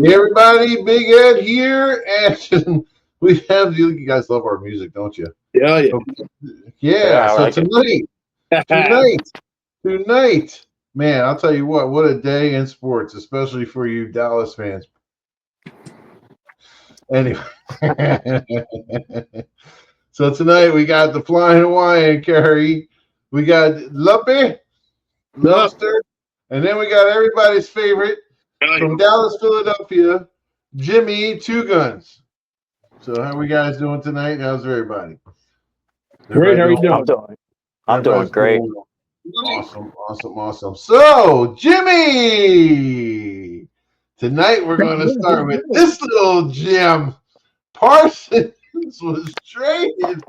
Hey everybody, Big Ed here, and we have you guys love our music, don't you? Yeah, yeah. Yeah. So like tonight, man, I'll tell you what a day in sports, especially for you Dallas fans. Anyway, so tonight we got the Flying Hawaiian Carrie, we got Lumpy, Lobster, and then we got everybody's favorite from Dallas, Philadelphia, Jimmy Two Guns. So how we guys doing tonight? How's everybody? Great. How are you doing? I'm doing great. Awesome. So, Jimmy, tonight we're going to start with this little gem. Parsons was traded.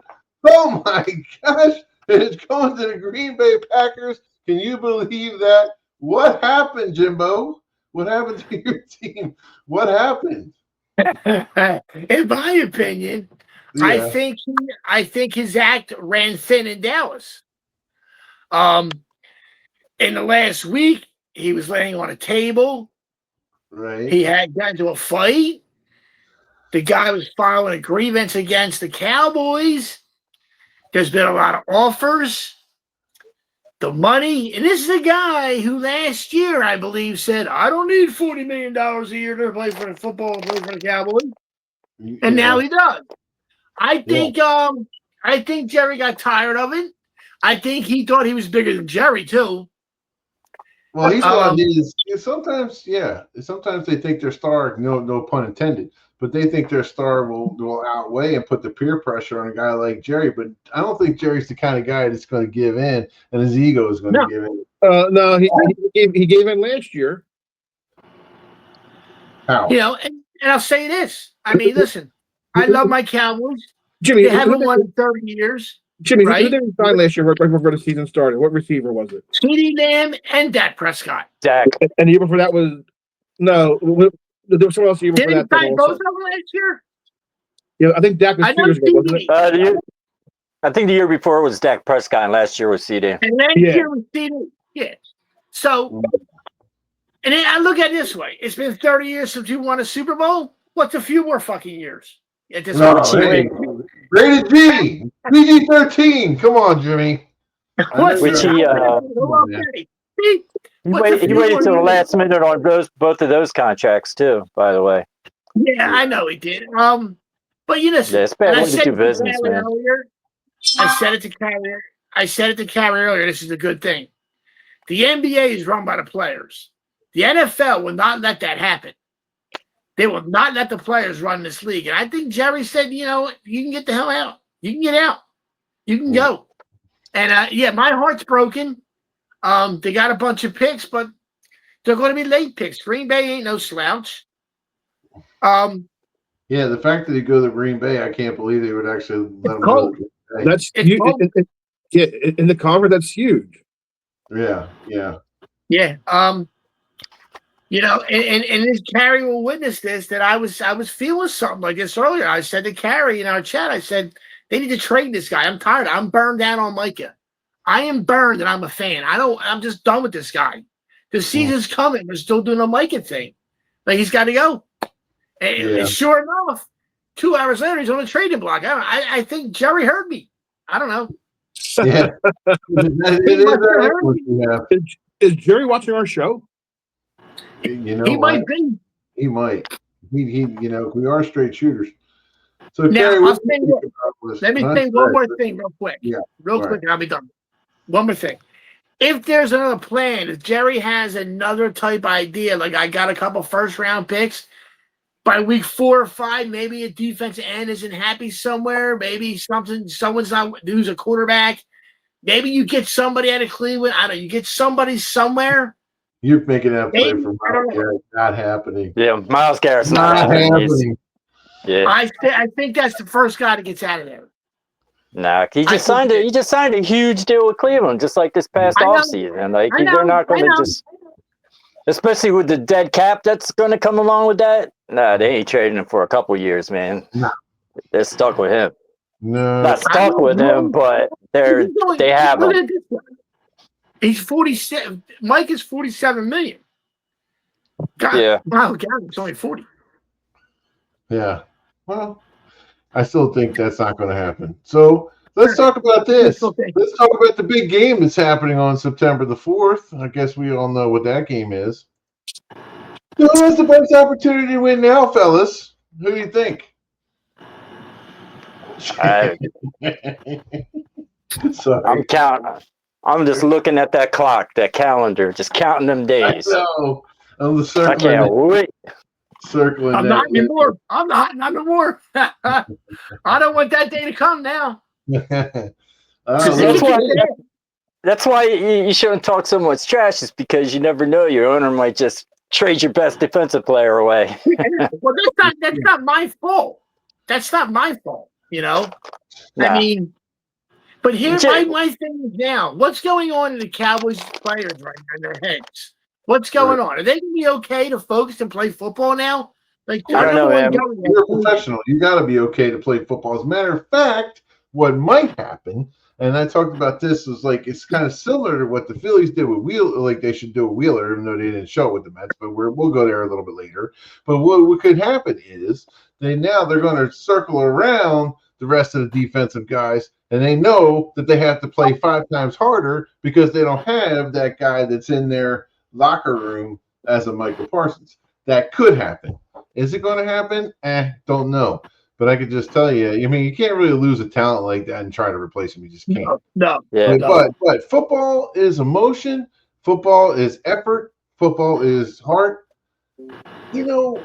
Oh my gosh. It's going to the Green Bay Packers. Can you believe that? What happened, Jimbo? What happened to your team? What happened? In my opinion, yeah. I think his act ran thin in Dallas. In the last week, he was laying on a table. Right. He had gotten into a fight. The guy was filing a grievance against the Cowboys. There's been a lot of offers. The money, and this is a guy who last year, I believe, said, I don't need $40 million a year to play for the football and play for the Cowboys. And now he does. I think Jerry got tired of it. I think he thought he was bigger than Jerry, too. Well, he's what it is. Sometimes they think their star, no pun intended, but they think their star will outweigh and put the peer pressure on a guy like Jerry. But I don't think Jerry's the kind of guy that's going to give in, and his ego is going to give in. No, he gave in last year. How? And I'll say this. I mean, listen, I love my Cowboys. Jimmy, they haven't won in 30 years. Jimmy, right? who did they sign last year right before the season started? What receiver was it? CeeDee Lamb and Dak Prescott. Dak. And the year before that was there was someone else the year before that. Didn't he sign both of them last year? Yeah, I think Dak was 2 years ago, wasn't it? I think the year before was Dak Prescott, and last year was CeeDee. And last year was CeeDee. Yeah. So, and then I look at it this way: it's been 30 years since we won a Super Bowl. What's a few more fucking years? At this point? Rated G, PG-13. Come on, Jimmy. Which he waited till the last minute on both of those contracts too. By the way. Yeah, I know he did. But it's bad when you do business, man. I said it to Carrie earlier. This is a good thing. The NBA is run by the players. The NFL will not let that happen. They will not let the players run this league. And I think Jerry said, you can get the hell out. You can get out. You can go. And, my heart's broken. They got a bunch of picks, but they're going to be late picks. Green Bay ain't no slouch. The fact that he go to Green Bay, I can't believe they would actually let him go. That's huge. In the conference, that's huge. Yeah. And this Carrie will witness this, that I was feeling something like this earlier. I said to Carrie in our chat, I said, they need to trade this guy. I'm tired. I'm burned out on Micah. I am burned and I'm a fan. I'm just done with this guy. The season's coming. We're still doing a Micah thing. Like, he's got to go. And sure enough, 2 hours later, he's on a trading block. I think Jerry heard me. I don't know. Yeah. Is Jerry watching our show? He might be. He might. He we are straight shooters. So now, Carrie, let me say one more thing real quick. Yeah. Quick, and I'll be done. One more thing. If there's another plan, if Jerry has another type idea, like I got a couple first-round picks, by week 4 or 5, maybe a defensive end isn't happy somewhere. Maybe someone's not who's a quarterback. Maybe you get somebody out of Cleveland. I don't know. You get somebody somewhere. You're making that play for Myles Garrett. Not happening. Yeah, Myles Garrett's not happening. Yeah, I think that's the first guy that gets out of there. Nah, he just signed a huge deal with Cleveland, just like this past offseason. Like they're not going to just, especially with the dead cap that's going to come along with that. Nah, they ain't trading him for a couple years, man. No. They're stuck with him. No, not stuck with him, but they have him. He's 47. Mike is $47 million. God, Yeah. wow, God, it's only 40. Yeah. Well, I still think that's not going to happen. So let's talk about this. Let's talk about the big game that's happening on September the 4th. I guess we all know what that game is. Who has the best opportunity to win now, fellas? Who do you think? Sorry. I'm counting. I'm just looking at that clock, that calendar, just counting them days. I know. I'm I circling. can't wait. Circling. I'm not anymore. I'm not anymore. I don't want that day to come now. That's why you shouldn't talk so much trash. Is because you never know. Your owner might just trade your best defensive player away. Well, that's not my fault. That's not my fault. You know. Nah. I mean, but here my thing is now. What's going on in the Cowboys players right now in their heads? What's going on? Are they going to be okay to focus and play football now? Like, I don't know, man. You're a professional. You got to be okay to play football. As a matter of fact, what might happen, and I talked about this, is like it's kind of similar to what the Phillies did with Wheeler. Like they should do with Wheeler, even though they didn't show it with the Mets. But we'll go there a little bit later. But what could happen is they're going to circle around the rest of the defensive guys, and they know that they have to play 5 times harder because they don't have that guy that's in their locker room as a Micah Parsons. That could happen. Is it going to happen? Don't know. But I could just tell you, I mean, you can't really lose a talent like that and try to replace him. You just can't. No. Yeah. But football is emotion. Football is effort. Football is heart. You know,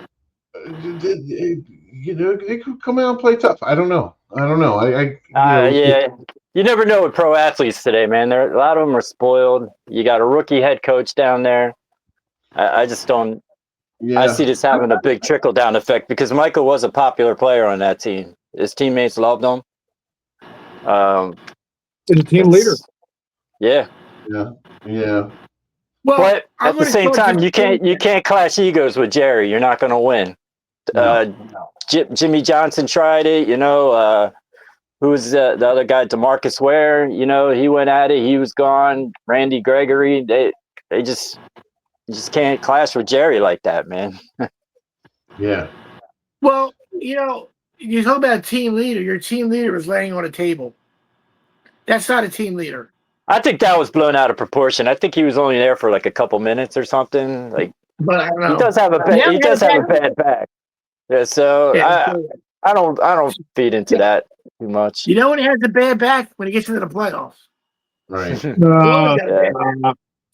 they could come out and play tough. I don't know. Yeah. You never know with pro athletes today, man. A lot of them are spoiled. You got a rookie head coach down there. I just don't. Yeah. I see this having a big trickle down effect because Michael was a popular player on that team. His teammates loved him. He's a team leader. Yeah. Yeah. Well, but at the same time, you can't clash egos with Jerry. You're not going to win. No. Jimmy Johnson tried it. You know, who was the other guy? DeMarcus Ware. You know, he went at it. He was gone. Randy Gregory. They just can't clash with Jerry like that, man. Yeah. Well, you know, you talk about a team leader. Your team leader was laying on a table. That's not a team leader. I think that was blown out of proportion. I think he was only there for like a couple minutes or something. Like, but I don't know. He does have a bad back. Yeah, so I don't feed into that too much. You know when he has a bad back? When he gets into the playoffs. Right.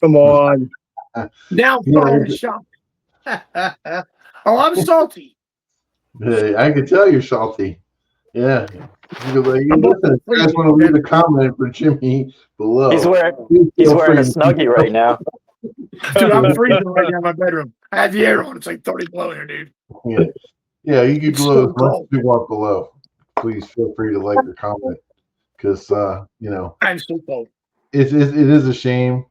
Come on. Now I'm shocked. Oh, I'm salty. I can tell you're salty. Yeah. You guys want to leave a comment for Jimmy below. He's wearing a Snuggie right now. Dude, I'm freezing right now in my bedroom. I have the air on. It's like 30 below here, dude. Yeah, you can glow as much as you want below. Please feel free to like or comment because you know I'm so cold. It is a shame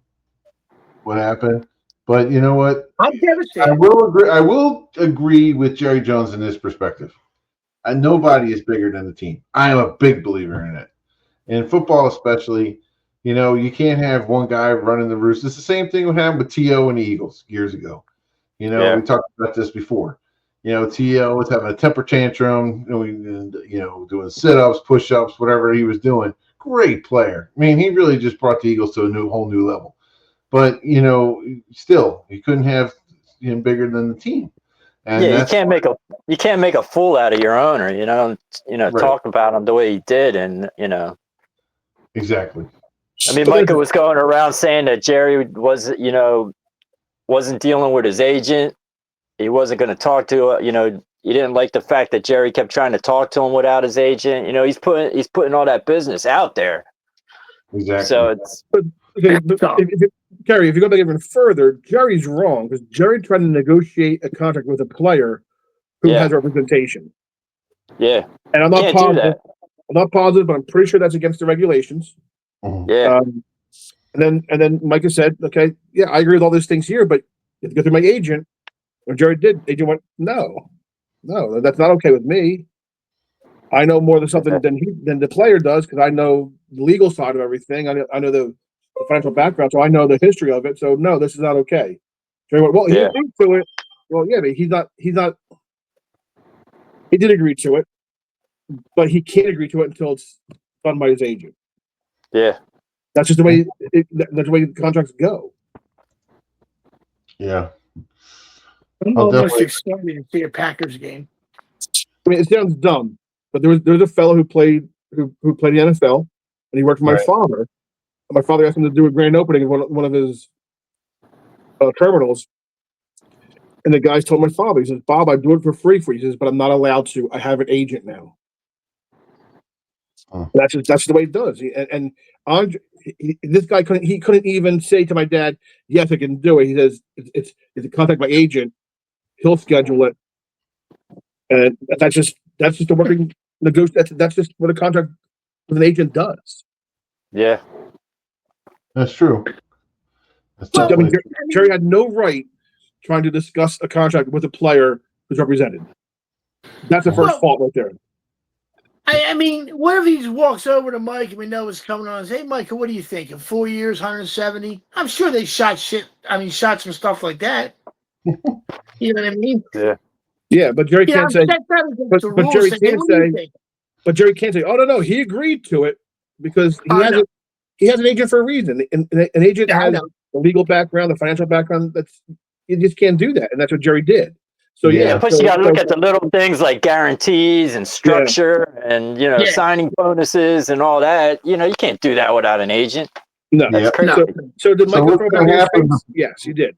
what happened, but you know what? I'm devastated. I will agree with Jerry Jones in this perspective. Nobody is bigger than the team. I am a big believer in it. In football, especially, you know, you can't have one guy running the roost. It's the same thing that happened with T.O. and the Eagles years ago. You know, we talked about this before. You know, T.O. was having a temper tantrum, you know, doing sit-ups, push-ups, whatever he was doing. Great player. I mean, he really just brought the Eagles to a whole new level. But, you know, still, you couldn't have him bigger than the team. And you can't make a fool out of your owner, you know, talk about him the way he did, and you know. Exactly. I mean, Micah was going around saying that Jerry wasn't dealing with his agent. He wasn't going to talk to, you know, he didn't like the fact that Jerry kept trying to talk to him without his agent. You know, he's putting all that business out there. Exactly. So it's. Gary, if you go back even further, Jerry's wrong because Jerry tried to negotiate a contract with a player who has representation. Yeah, and I'm not positive, but I'm pretty sure that's against the regulations. Yeah, and then Micah said, "Okay, yeah, I agree with all those things here, but you have to go through my agent." When Jerry did, agent went, "No, that's not okay with me. I know more than something than the player does because I know the legal side of everything. I know the financial background, so I know the history of it. So no, this is not okay." Jerry went, "Well, he agreed to it. well, yeah, but he's not. He did agree to it, but he can't agree to it until it's done by his agent. Yeah. That's just the way. That's the way the contracts go. Yeah. I'm I'll almost definitely- excited to see a Packers game. I mean, it sounds dumb, but there's a fellow who played the NFL, and he worked for my Right. father. And my father asked him to do a grand opening of one of his terminals, and the guys told my father, he says, "Bob, I do it for free for you." He says, "But I'm not allowed to. I have an agent now." Huh. That's the way it does. And Andre, this guy couldn't even say to my dad, "Yes, I can do it." He says, "It's to contact my agent. He'll schedule it." And that's just the working negotiation. That's just what a contract with an agent does. Yeah. That's true. That's Well, I mean, definitely Jerry had no right trying to discuss a contract with a player who's represented. That's the first fault right there. I mean, what if he just walks over to Mike and we know what's coming on and says, "Hey, Micah, what do you think? In 4 years, 170?" I'm sure they shot some stuff like that. You know what I mean? Yeah. Yeah, but Jerry Yeah, can't say. But Jerry can't say. But Jerry can't say, "Oh no, he agreed to it," because he has an agent for a reason. And an agent Yeah, I has know. the legal background, the financial background. You just can't do that, and that's what Jerry did. So Yeah. Yeah, plus you got to look at the little things like guarantees and structure and, Yeah. signing bonuses and all that. You can't do that without an agent. no. That's Yeah. crazy. So did So Micah what's throw gonna back in his happen? face? Yes, he did.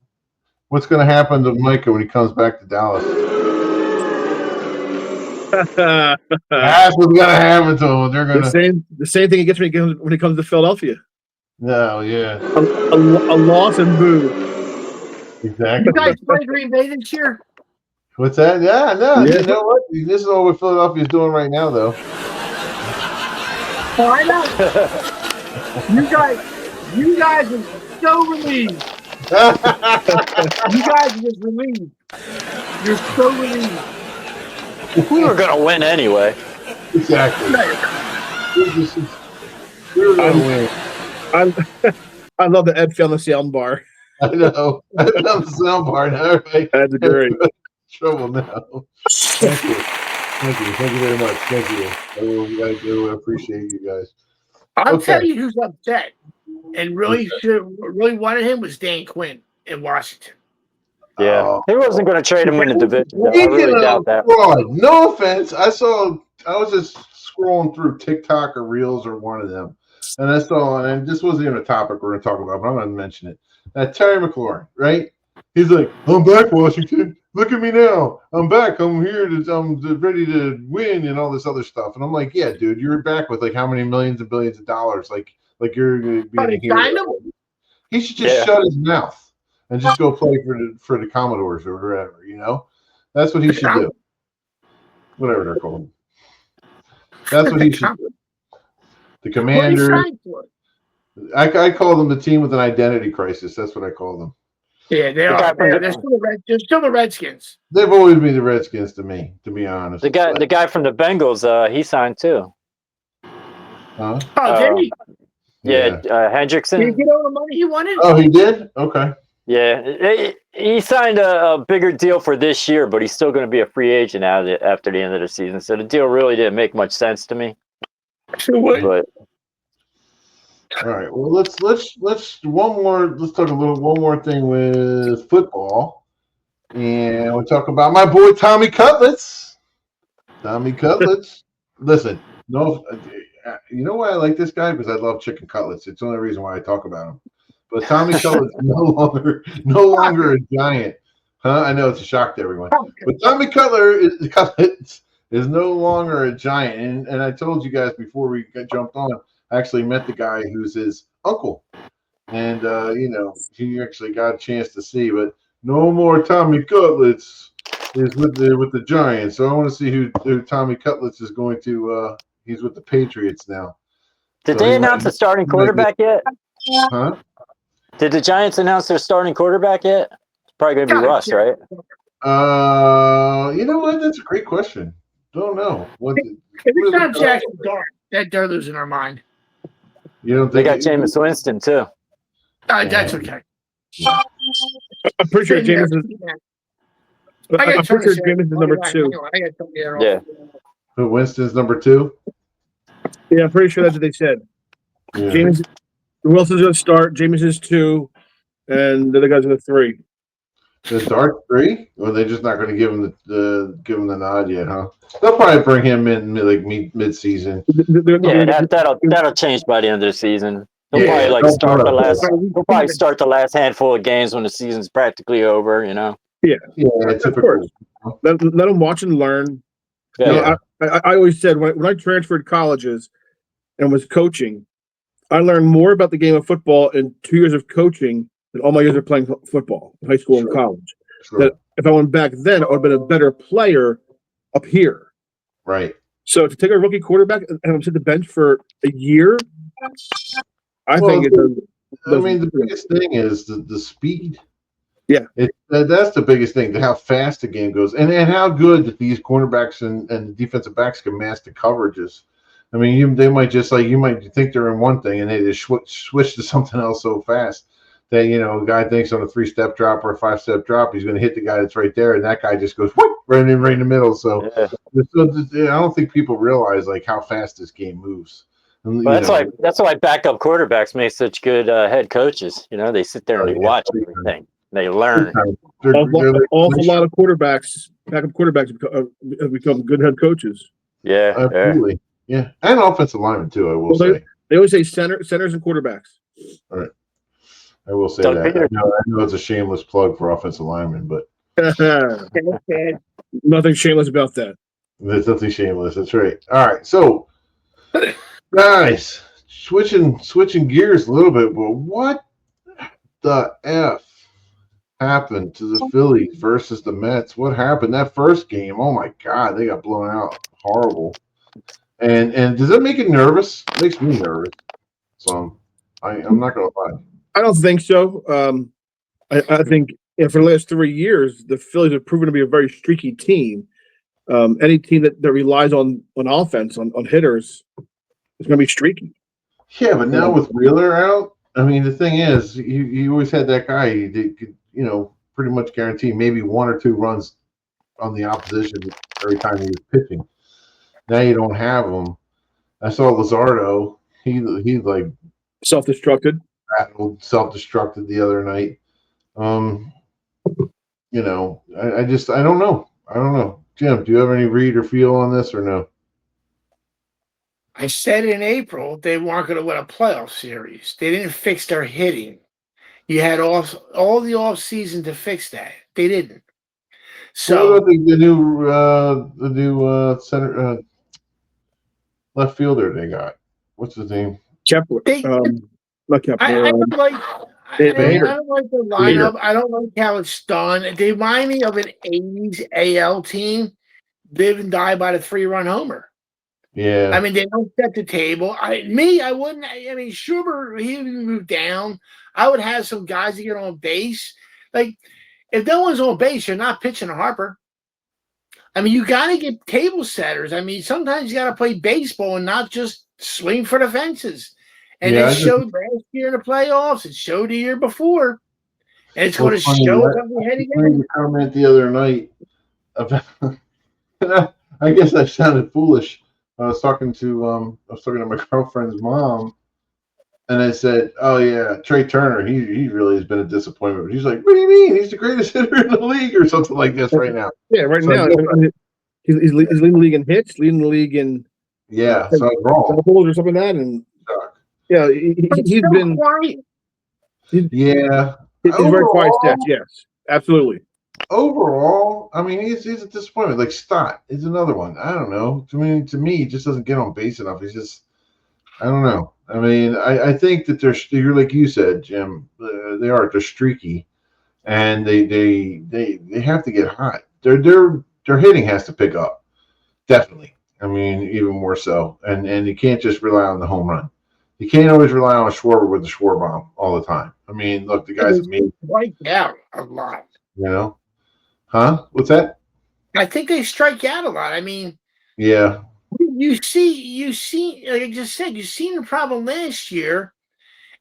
What's going to happen to Micah when he comes back to Dallas? That's what's going to happen to him. They're going to. the same thing he gets when he comes to Philadelphia. No, yeah, A loss and boo. exactly. You guys play Green Bay this year? What's that? Yeah, no. Yeah. You know what? This is all what Philadelphia's doing right now, though. Oh, I know. You guys are so relieved. You guys are just relieved. You're so relieved. We were going to win anyway. Exactly. We were going to win. I love the Ed found the sound bar. I know. I love the sound bar now. Everybody That's great. trouble now. Thank you. Thank you very much. Thank you. I do appreciate you guys. I'll Okay. tell you who's upset and really wanted him was Dan Quinn in Washington. Yeah. He wasn't going to trade him in the division. Though. I Speaking really doubt of that. fraud, no offense. I was just scrolling through TikTok or Reels or one of them, and I saw, and this wasn't even a topic we're going to talk about, but I'm going to mention it. That Terry McLaurin, right? He's like, "I'm back, Washington. Look at me now. I'm back. I'm here. I'm ready to win and all this other stuff." And I'm like, "Yeah, dude, you're back with like how many millions and billions of dollars? Like you're going to be in here." He should just shut his mouth and just go play for the Commodores or whatever. That's what he should do. Whatever they're called. That's what he should do. The Commander. I call them the team with an identity crisis. That's what I call them. Yeah, they are. They're still the Redskins. They've always been the Redskins to me, to be honest. The guy from the Bengals, he signed too. Huh? Oh, did he? Yeah, Hendrickson. Did he get all the money he wanted? Oh, he did? Okay. Yeah, he signed a bigger deal for this year, but he's still going to be a free agent after the end of the season. So the deal really didn't make much sense to me. But all right. Well, let's talk one more thing with football, and we'll talk about my boy Tommy Cutlets. Tommy Cutlets. Listen, no, you know why I like this guy? Because I love chicken cutlets. It's the only reason why I talk about him. But Tommy Cutlets no longer a giant. Huh? I know it's a shock to everyone. But Tommy Cutlets is no longer a giant. And I told you guys before we jumped on, I actually met the guy who's his uncle. And, he actually got a chance to see. But no more Tommy Cutlets is with the Giants. So I want to see who Tommy Cutlets is going to he's with the Patriots now. Did they announce the starting quarterback yet? Huh? Did the Giants announce their starting quarterback yet? It's probably going to be Russ, right? You know what? That's a great question. Don't know. If it's not Jackson Dart, they're losing our mind. You don't They think got Jameis Winston too. That's okay. I'm pretty sure I'm pretty sure Jameis is number 2. I got to turn it off. Yeah. But Winston's number 2. Yeah, I'm pretty sure that's what they said. Yeah. Jameis Wilson's going to start. Jameis is 2, and the other guy's going to 3. The dark 3, or they're just not going to give him the nod yet, huh? They'll probably bring him in mid season. Yeah, that'll change by the end of the season. He'll probably start the last handful of games when the season's practically over. You know. Yeah, typical. Let them watch and learn. Yeah. I always said when I transferred colleges and was coaching, I learned more about the game of football in 2 years of coaching than all my years of playing football, high school and college. Sure. That if I went back then, I would have been a better player up here. Right. So to take a rookie quarterback and have him sit the bench for a year, I think it does. I mean, the biggest thing is the speed. Yeah. That's the biggest thing, how fast the game goes, and how good these cornerbacks and defensive backs can mask the coverages. I mean, they might just you might think they're in one thing, and they just switch to something else so fast that a guy thinks on a 3-step drop or a 5-step drop he's going to hit the guy that's right there, and that guy just goes whoop, right in the middle. So, I don't think people realize how fast this game moves. And, that's why backup quarterbacks make such good head coaches. You know, they sit there and they watch everything. They learn. Awful lot of quarterbacks, backup quarterbacks, have become good head coaches. Yeah, absolutely. Yeah, and offensive linemen too. I will say they always say centers and quarterbacks. All right, I will say that. I know it's a shameless plug for offensive linemen, but nothing shameless about that. There's nothing shameless. That's right. All right, so guys, switching gears a little bit. Well, what the F happened to the Phillies versus the Mets? What happened that first game? Oh my God, they got blown out. Horrible. And does that make it nervous? It makes me nervous. So I'm not gonna lie. I don't think so. I think for the last 3 years, the Phillies have proven to be a very streaky team. Any team that relies on offense, on hitters, is going to be streaky. Yeah, but now with Wheeler out, I mean, the thing is, you always had that guy that could, pretty much guarantee maybe 1 or 2 runs on the opposition every time he was pitching. Now you don't have him. I saw Luzardo. He self-destructed. Self-destructed the other night. I don't know. Jim, do you have any read or feel on this or no? I said in April they weren't going to win a playoff series. They didn't fix their hitting. You had all the off season to fix that. They didn't. So what about the new center left fielder they got? What's his name? Kepler. Not Kepler. I don't like the lineup. I don't like how it's done. They remind me of an 80s AL team. Live and die by the 3-run homer. Yeah. I mean, they don't set the table. I wouldn't. I mean, Schubert, he would move down. I would have some guys to get on base. Like, if no one's on base, you're not pitching to Harper. I mean, you got to get table setters. I mean, sometimes you got to play baseball and not just swing for the fences. And it showed last year in the playoffs. It showed the year before. And it's going to show up ahead again. I made a comment the other night about, I guess I sounded foolish. I was talking to my girlfriend's mom, and I said, "Oh yeah, Trey Turner. He really has been a disappointment." She's like, "What do you mean? He's the greatest hitter in the league, or something like this right now." Yeah, now he's leading the league in hits, leading the league in so I was wrong or something like that, and he's been quiet. He's very quiet stats. Yes, absolutely. Overall, I mean, he's a disappointment. Like Stott is another one. I don't know. To me, he just doesn't get on base enough. He's just, I don't know. I mean, I think that you're like you said, Jim. They're streaky, and they have to get hot. Their hitting has to pick up, definitely. I mean, even more so. And you can't just rely on the home run. You can't always rely on Schwarber with the Schwarber bomb all the time. I mean, look, the guy's amazing. Strike out a lot. Huh? What's that? I think they strike out a lot. I mean, yeah. You see, like I just said, you've seen the problem last year,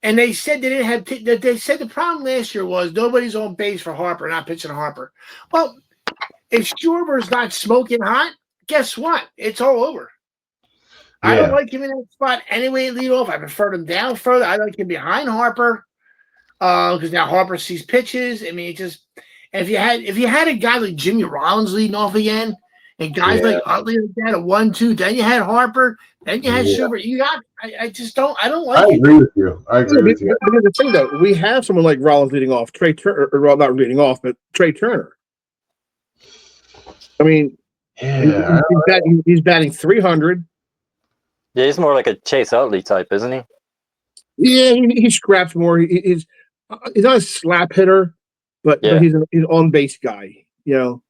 and they said they didn't have. They said the problem last year was nobody's on base for Harper, not pitching to Harper. Well, if Schwarber's not smoking hot, guess what? It's all over. Yeah. I don't like him in that spot anyway. Lead off. I prefer him down further. I like him behind Harper because now Harper sees pitches. I mean, if you had a guy like Jimmy Rollins leading off again, and guys like Utley like that, a 1-2, then you had Harper, then you had Schubert. I just don't. I don't like. I agree with you. I agree with you. Because the thing though, we have someone like Rollins leading off, Trey Turner, or well, not leading off, but Trey Turner. I mean, he's batting 300. Yeah, he's more like a Chase Utley type, isn't he? Yeah, he scraps more. He's not a slap hitter, but he's an on base guy. You know,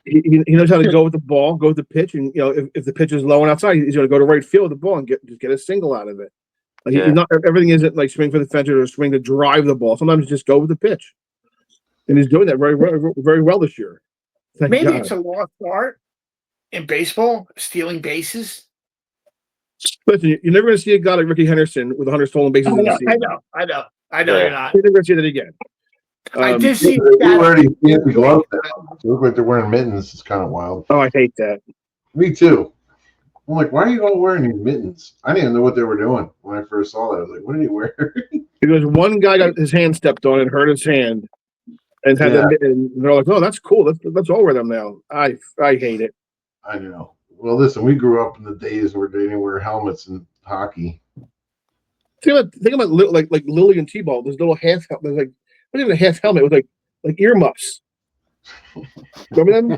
he knows how to go with the ball, go with the pitch, and if the pitch is low and outside, he's going to go to right field with the ball and get a single out of it. Like not everything isn't like swing for the fence or swing to drive the ball. Sometimes just go with the pitch, and he's doing that very well this year. Maybe it's a lost art in baseball, stealing bases. Listen, you're never going to see a guy like Ricky Henderson with 100 stolen bases in the season. I know. You're not. You're never going to see that again. I did see that. Already fancy gloves now. They look like they're wearing mittens. It's kind of wild. Oh, I hate that. Me too. I'm like, why are you all wearing these mittens? I didn't even know what they were doing when I first saw that. I was like, what did he wear? Because one guy got his hand stepped on and hurt his hand, and had them, and they're like, "Oh, that's cool. Let's all wear them now." I hate it. I know. Well, listen, we grew up in the days where they didn't wear helmets in hockey. Think about like Lily and T-ball. There's little half. There's like not even a half helmet. It was like earmuffs. Remember them?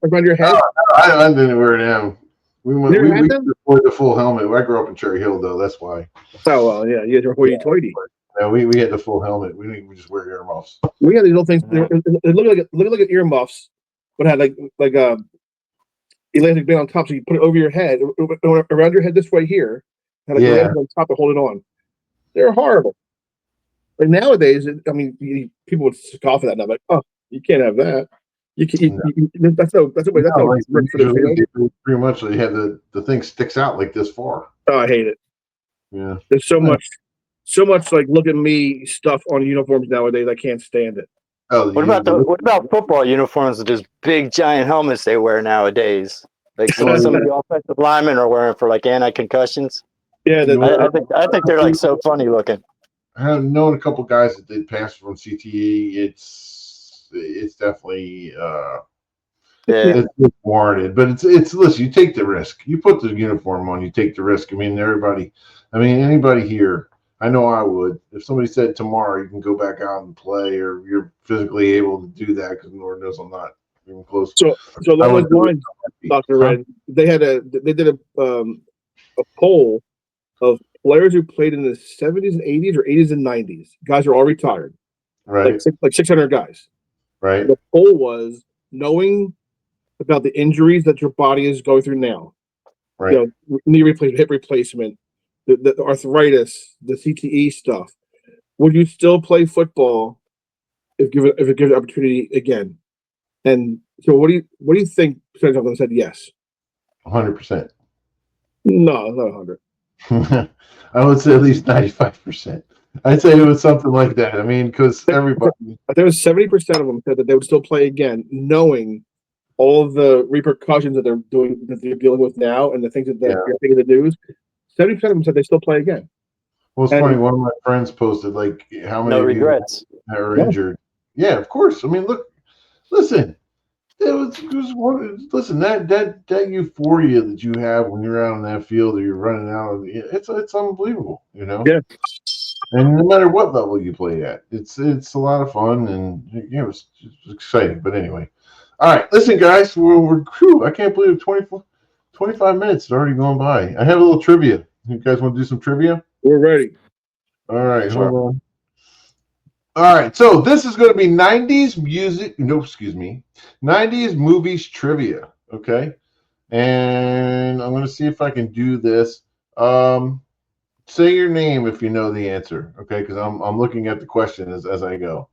Around your head. I didn't wear them. We afford the full helmet. I grew up in Cherry Hill, though. That's why. Oh well, yeah. You guys are hoity-toity. Yeah, we had the full helmet. We just wear earmuffs. We had these little things. They look like earmuffs, but had like elastic band on top, so you put it over your head, around your head this way here, had like elastic on top to hold it on. They're horrible. Like nowadays, I mean, people would scoff at that now, like, oh, you can't have that. That's no for the field. Pretty much, they had the thing sticks out like this far. Oh, I hate it. Yeah, there's so much like look at me stuff on uniforms nowadays. I can't stand it. Oh, what about football uniforms with those big giant helmets they wear nowadays? Like some of the offensive linemen are wearing for like anti-concussions. Yeah, I think they're like so funny looking. I have known a couple guys that did pass from CTE. It's definitely it's warranted, but it's listen. You take the risk. You put the uniform on. You take the risk. I mean, anybody here. I know I would. If somebody said tomorrow you can go back out and play, or you're physically able to do that, because Lord knows I'm not even close. So along those lines, Dr. Red, they did a poll of players who played in the 70s and 80s or 80s and 90s. Guys are all retired. Right. Like 600 guys. Right. The poll was knowing about the injuries that your body is going through now. Right. Knee replacement, hip replacement, the arthritis, the CTE stuff. Would you still play football if given the opportunity again? And so, what do you think? Percentage of them said yes. 100%. No, not 100. I would say at least 95%. I'd say it was something like that. I mean, because everybody. There was 70% of them said that they would still play again, knowing all of the repercussions that they're dealing with now, and the things that they're taking the news. 70% of them said they still play again. Well, it's funny. One of my friends posted like how many regrets are injured. Yeah, of course. I mean, listen. Listen, that euphoria that you have when you're out on that field or you're running out, it's unbelievable, Yeah. And no matter what level you play at, it's a lot of fun, and it's exciting. But anyway, all right, listen, guys, I can't believe 25 minutes has already gone by. I have a little trivia. You guys want to do some trivia? We're ready. All right, hold on. All right, so this is going to be 90s music. No, excuse me. 90s movies trivia. Okay, and I'm going to see if I can do this. Say your name if you know the answer. Okay, because I'm looking at the question as I go.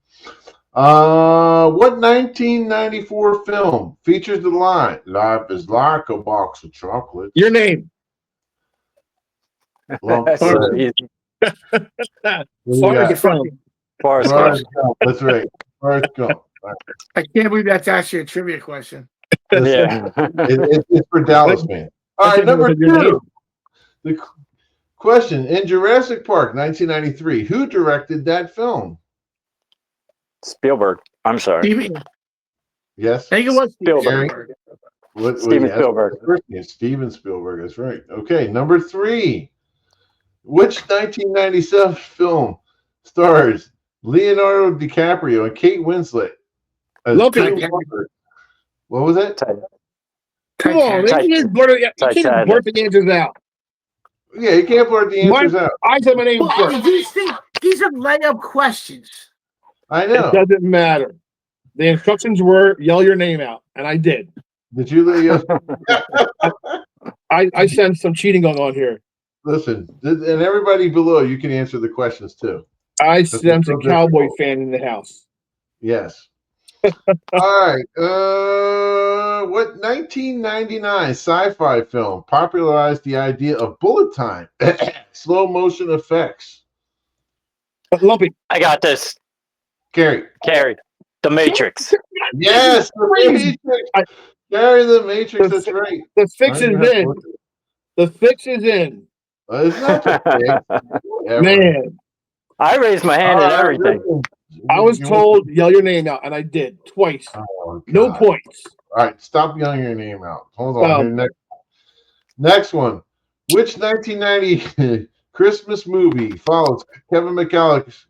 What 1994 film features the line "Life is like a box of chocolates"? Your name. That's so easy. Forrest Gump. Forrest Gump. That's right. Forrest Gump. I can't believe that's actually a trivia question. Yeah. It's for Dallas fans. All right, number 2. The question: in Jurassic Park, 1993, who directed that film? Spielberg. I'm sorry. Yes. I think it was Spielberg. Spielberg. Steven Spielberg. Steven Spielberg. That's right. Okay, number 3. Which 1997 film stars Leonardo DiCaprio and Kate Winslet as Titanic. What was it? Come on, man. You can't blurt the answers out. Yeah, you can't blurt the answers out. I said my name first. These are layup questions. I know. It doesn't matter. The instructions were yell your name out, and I did. Did you, Leo? I sense some cheating going on here. Listen, and everybody below, you can answer the questions too. I sense a Cowboy fan in the house. Yes. All right. What 1999 sci-fi film popularized the idea of bullet time, slow motion effects? Lumpy. I got this. Carrie. The Matrix. Yes, the Matrix. Carrie, the Matrix. That's right. The fix is in. The fix is in. It's not the fix. Man. I raised my hand and everything. I was told yell your name out, and I did twice. Oh, no points. All right, stop yelling your name out. Hold on. Next one. Which 1990 Christmas movie follows Kevin McAllister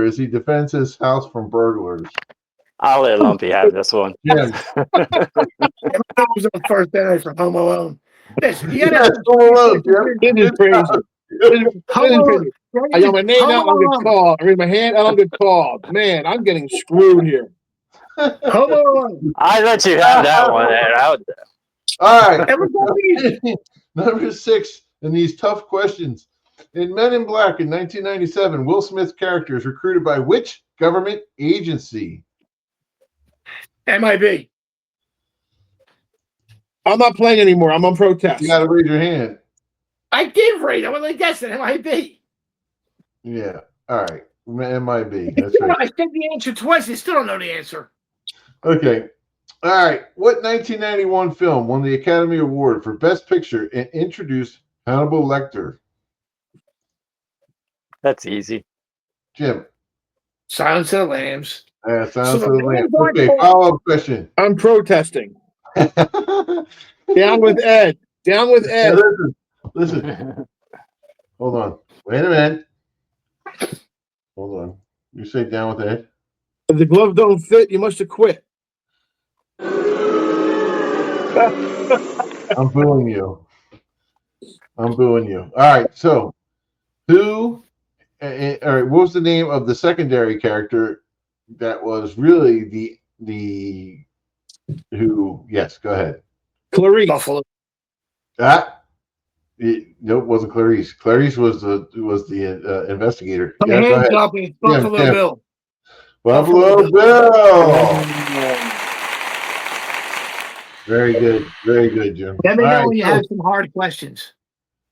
as he defends his house from burglars? I'll let Lumpy have this one. Yeah. That was the first day from Home Alone. Listen, Home Alone, Jim. This is crazy. I yell my name out, I don't get called. I raise my hand, I don't get called. Man, I'm getting screwed here. Home Alone. I let you have that one. All right. Number 6 in these tough questions. In Men in Black in 1997, Will Smith's character is recruited by which government agency? MIB. I'm not playing anymore. I'm on protest. You got to raise your hand. I did raise. I was like, that's an MIB. Yeah. All right. MIB. That's right. I said the answer twice. I still don't know the answer. Okay. All right. What 1991 film won the Academy Award for Best Picture and introduced Hannibal Lecter? That's easy. Jim. Silence of the Lambs. Silence of the Lambs. Okay. Follow-up question. I'm protesting. Down with Ed. Down with Ed. Listen. Hold on. Wait a minute. Hold on. You say down with Ed? If the gloves don't fit, you must have quit. I'm booing you. All right. So, what was the name of the secondary character that was really the who? Yes, go ahead. Clarice. Buffalo. Nope, wasn't Clarice. Clarice was the investigator. Put your hands up, it's Buffalo Bill. Buffalo Bill. Very good, Jim. Let me know when you have some hard questions.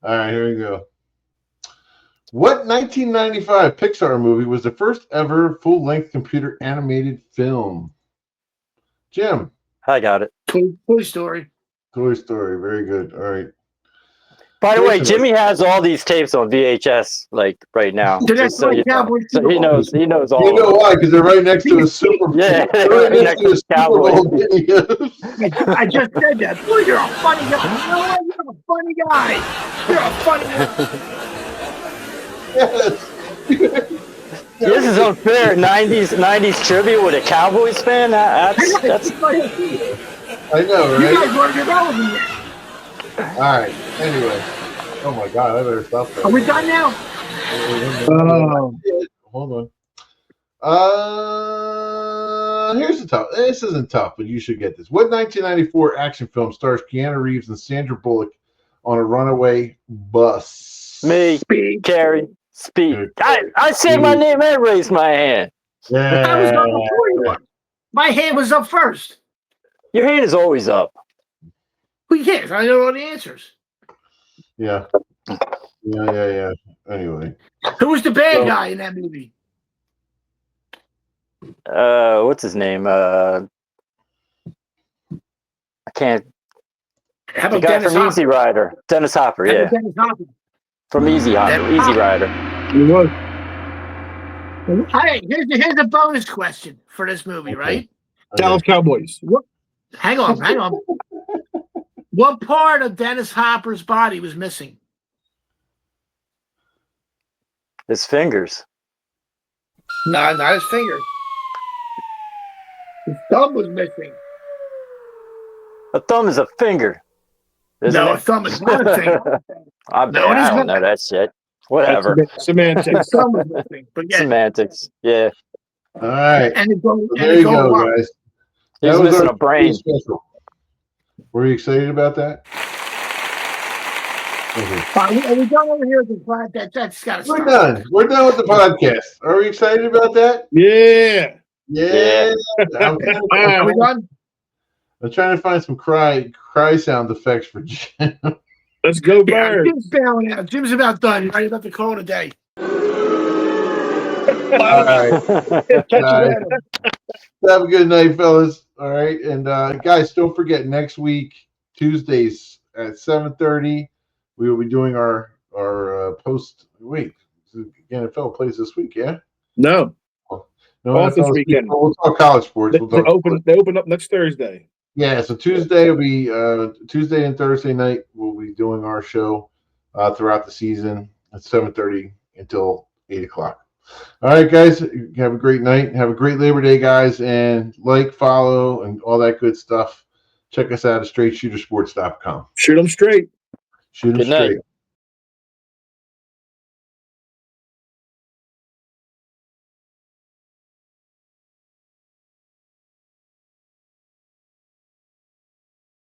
All right, here we go. What 1995 Pixar movie was the first ever full-length computer animated film? Jim. I got it. Toy Story. Toy Story. Very good. All right. By the way, Jimmy has all these tapes on VHS, like right now. So he knows all. You know why? Because they're right next to a Super Bowl. Yeah, right next to a Cowboys. I just said that. Boy, you're a funny guy. You know what? You're a funny guy. You're a funny guy. Yes. This is unfair. 90s trivia with a Cowboys fan. That's. I know, right? You guys want to get relevant. All right. Anyway. Oh my God! I better stop that. Are we done now? Hold on. Here's the tough. This isn't tough, but you should get this. What 1994 action film stars Keanu Reeves and Sandra Bullock on a runaway bus? Me, Speed. Carrie, Speed. I said my name and raised my hand. Yeah. I was up before you were. My hand was up first. Your hand is always up. Who cares? I know all the answers. Yeah. Anyway. Who was the bad guy in that movie? what's his name? I can't. How The about guy Dennis from Hopper? Easy Rider, Dennis Hopper. How Yeah, about Dennis Hopper? from Easy Rider. He was. Hey, here's a bonus question for this movie, right? Dallas Cowboys. What? Hang on. What part of Dennis Hopper's body was missing? His fingers. No, not his finger. His thumb was missing. A thumb is a finger. Isn't No, it? a thumb is not a finger. I don't know that shit. Whatever. That's semantics. His thumb was missing. But yeah, Semantics. Yeah. All right. and it goes, So there you go, guys. He's That was missing our a brain. special. Were you excited about that? Are we done over here with the flat? That's got to stop. We're done. We're done with the podcast. Are we excited about that? Yeah. Yeah. Are we done? I'm trying to find some cry sound effects for Jim. Let's go, Yeah, Birds. Jim's bailing out. Jim's about done. He's ready about to call it a day. All right. Guys, have a good night, fellas. All right. And guys, don't forget, next week, Tuesdays at 7:30, we will be doing our post. Wait, NFL plays this week, yeah? No. No, Off this NFL weekend. We'll talk college sports. They open up next Thursday. Yeah, so Tuesday will be Tuesday and Thursday night. We'll be doing our show throughout the season at 7:30 until 8:00. All right, guys, have a great night. Have a great Labor Day, guys, and follow, and all that good stuff. Check us out at StraightShooterSports.com. Shoot them straight. Shoot 'em Good night. straight.